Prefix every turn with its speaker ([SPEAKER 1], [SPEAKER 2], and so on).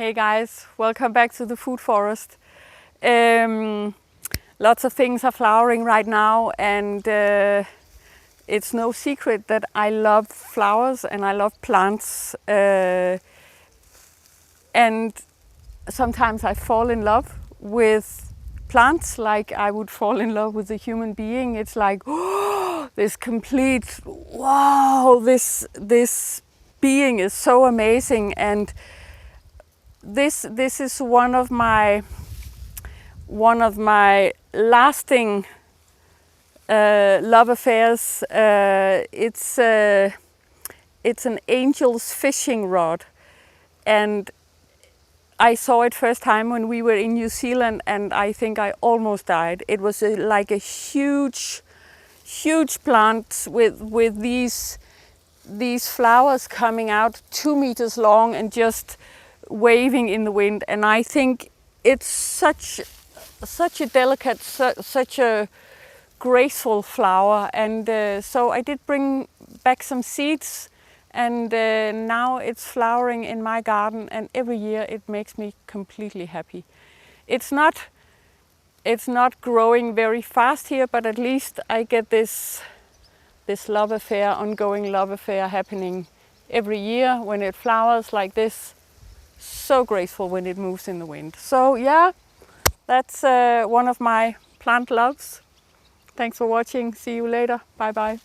[SPEAKER 1] Hey guys, welcome back to the food forest. Lots of things are flowering right now, and it's no secret that I love flowers and I love plants. And sometimes I fall in love with plants like I would fall in love with a human being. It's like, oh, this complete, wow, this being is so amazing. And this is one of my lasting love affairs. It's an angel's fishing rod, and I saw it first time when we were in New Zealand, and I think I almost died. It was like a huge plant with these flowers coming out 2 meters long and just waving in the wind. And I think it's such a delicate, such a graceful flower. And so I did bring back some seeds, and now it's flowering in my garden, and every year it makes me completely happy. It's not growing very fast here, but at least I get this love affair, ongoing love affair happening every year when it flowers like this. So graceful when it moves in the wind. So yeah, that's one of my plant loves. Thanks for watching. See you later. Bye bye.